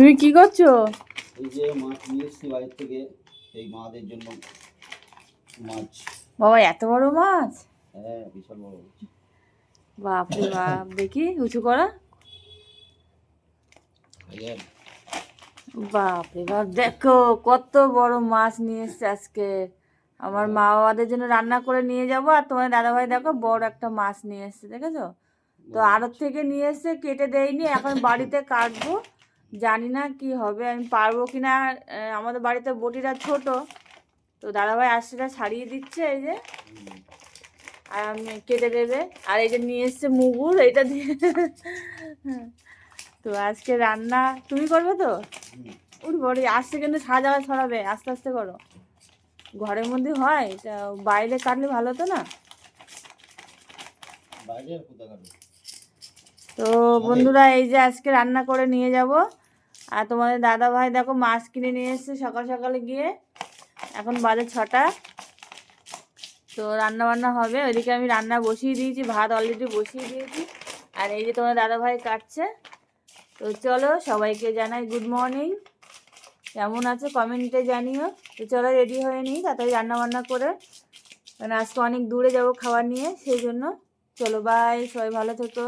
তুমি কি করছো? এই যে মাছ নিয়ে এসেছি বাইরে থেকে, এই মাদের জন্য মাছ। বাবা এত বড় মাছ! হ্যাঁ, বিশাল বড় মাছ। বাপরে বাপ, দেখি উঁচু করা। বাপরে বাপ, দেখো কত বড় মাছ নিয়ে এসছে আজকে। আমার মা বাবাদের জন্য রান্না করে নিয়ে যাব। আর তোমার দাদাভাই দেখো বড় একটা মাছ নিয়ে এসছে, দেখেছো তো? আড়ত থেকে নিয়ে এসছে, কেটে দেয়নি, এখন বাড়িতে কাটবো। জানি না কি হবে, আমি পারবো কিনা। আমাদের বাড়িতে বটিটা ছোট, তো দাদাভাই আসছে ছাড়িয়ে দিচ্ছে এই যে, আর আমি কেটে দেবে। আর এই যে নিয়ে এসছে মুগুর, এইটা দিয়ে তো আজকে রান্না তুমি করবে তো? ওর বড়ি আসছে, কিন্তু সাজা ছড়াবে, আস্তে আস্তে করো। ঘরের মধ্যে হয় এটা, বাইরে কাটলে ভালো হতো না? তো বন্ধুরা, এই যে আজকে রান্না করে নিয়ে যাব। আর তোমাদের দাদা ভাই দেখো মাছ কিনে নিয়ে এসছে সকাল সকালে গিয়ে। এখন বাজে 6টা। তো রান্না বান্না হবে, ওইদিকে আমি রান্না বসিয়ে দিয়েছি, ভাত অলরেডি বসিয়ে দিয়েছি। আর এই যে তোমার দাদা ভাই কাটছে। তো চলো, সবাইকে জানাই গুড মর্নিং। কেমন আছো কমেন্টে জানিও। তো চলো রেডি হয়ে নিই তাড়াতাড়ি রান্না বান্না করে, মানে আজকে অনেক দূরে যাব খাবার নিয়ে, সেই জন্য। চলো বাই, সবাই ভালো থেকো।